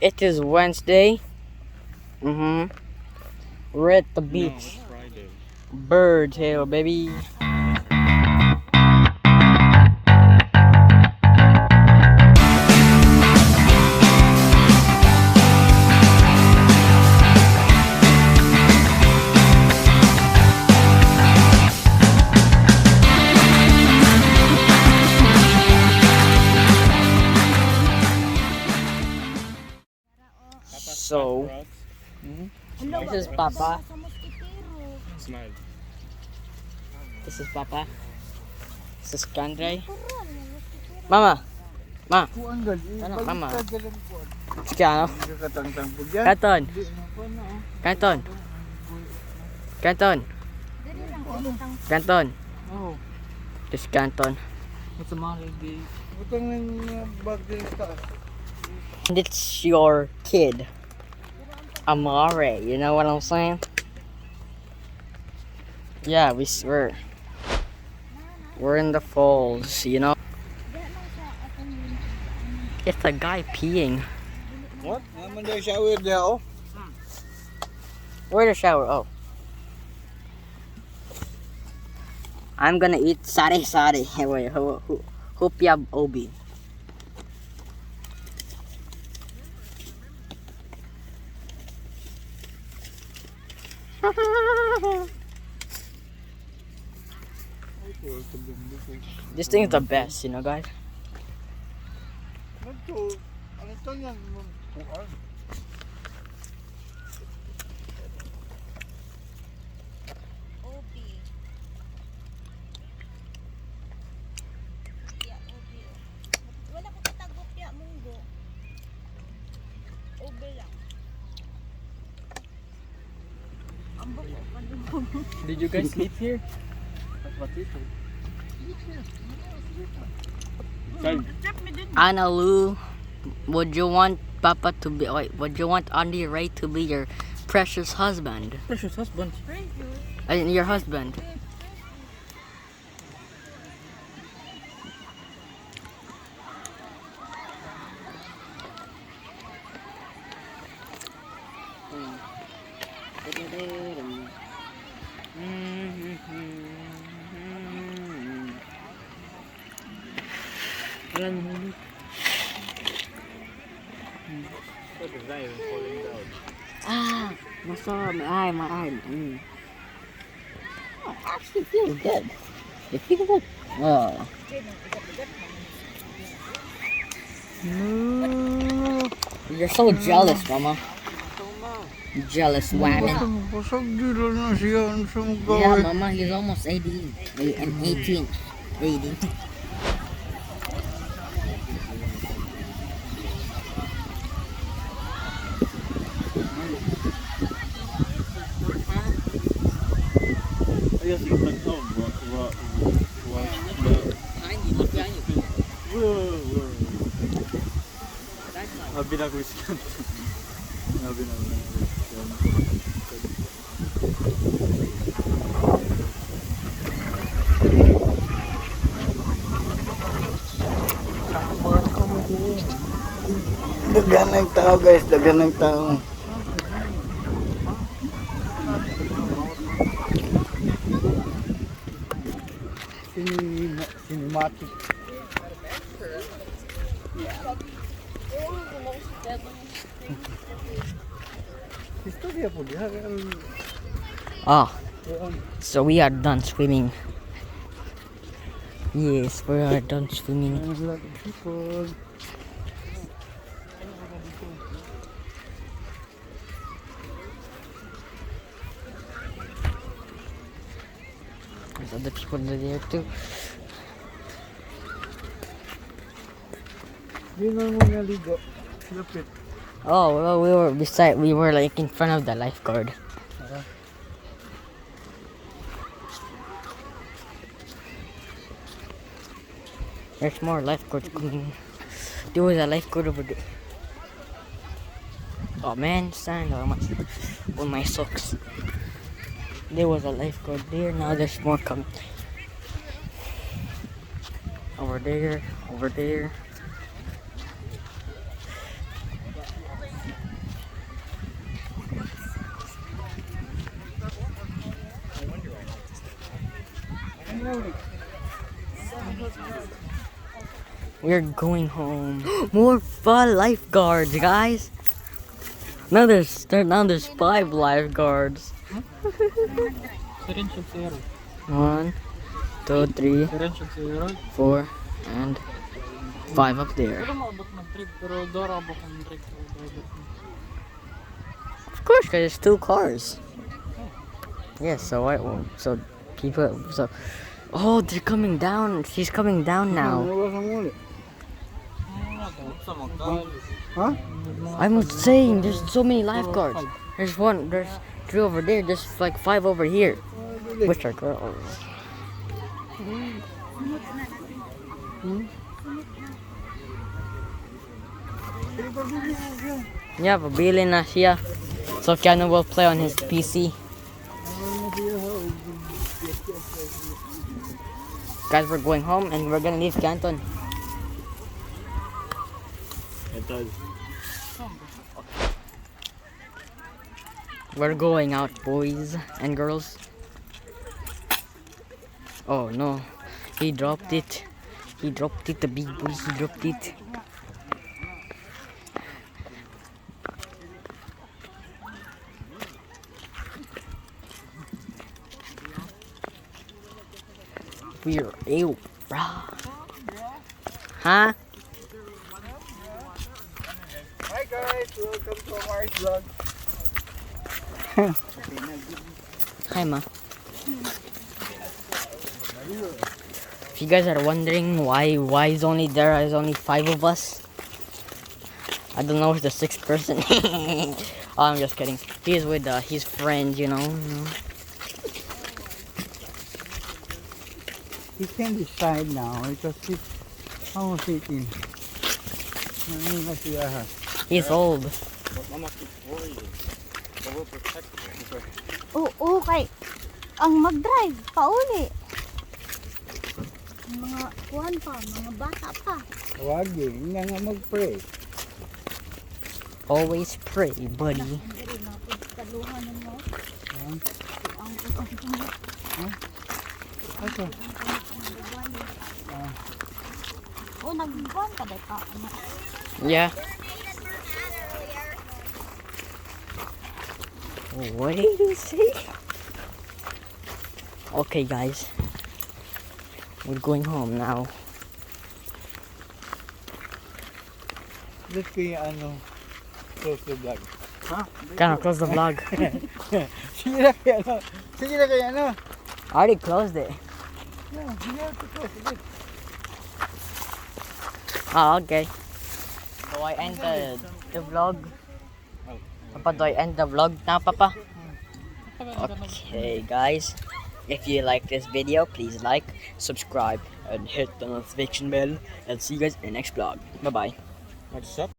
It is Wednesday. We're at the beach. No, Friday. Bird tail, baby. So, this is Papa. Smile. This is Papa. This is Kandre. Mama. Ma. Ano, Mama. Sige, ano? Kanton. Kanton. Kanton. Kanton. This is Kanton. And it's your kid. Amare, you know what I'm saying? Yeah, we're in the falls, you know. It's a guy peeing. What? Naman daw shower there, oh. Where the shower? Oh. I'm gonna eat sari. Wait, hupia obi. This thing is the best, you know, guys. Did you guys sleep here? Anna Lou, would you want Papa to be? Wait, would you want Andy Ray to be your precious husband? Precious husband. Your husband. Ah, my eye. Oh, actually feels good. It feels good. Oh. No. You're so jealous, Mama. Jealous woman. Yeah, Mama, he's almost 18. 18. 18. Dagan ng tao, guys, dagan ng tao. Cinematic. Oh, so we are done swimming. Yes, we are done swimming. There's a lot of people. There's other people there too. Oh, well, we were like in front of the lifeguard. There's more lifeguards coming. There was a lifeguard over there. Oh man, sand on my socks. There was a lifeguard there, now there's more coming. Over there. We're going home. More fun lifeguards, guys. Now there's 5 lifeguards. 1, 2, 3, 4, and 5 up there. Of course, cause it's 2 cars. Yes, so people, oh, they're coming down. She's coming down now. Huh? I'm saying there's so many lifeguards. There's 3 over there. There's like 5 over here. Which are girls. Yeah, pabili na siya. So Keanu will play on his PC. Guys, we're going home and we're gonna leave Canton. We're going out, boys and girls. Oh no, he dropped it. He dropped it, the big boy, he dropped it. We're ew, brah. Huh? Hi guys, welcome to our vlog. Hi, Ma. If you guys are wondering why is only 5 of us, I don't know who's the 6th person. Oh, I'm just kidding. He's with his friend, you know. He can decide now because he's almost 18. He's old. Oo, kay ang mag-drive, pauli. Mga kuhan pa, mga bata pa. Huwag eh, hindi nga mag-pray. Always pray, buddy. Hindi na pagkaluhan mo. Ito. Oh, nagbuwan ka dahil ka. Yeah. What did he say? Okay, guys. We're going home now. Let's see, close the vlog. Huh? Can I close the vlog? Sige na kaya I already closed it. No, you have to close it. Oh, okay. So I end the vlog. Papa, do I end the vlog now, Papa? Okay, guys. If you like this video, please like, subscribe, and hit the notification bell. And see you guys in the next vlog. Bye-bye. What's up?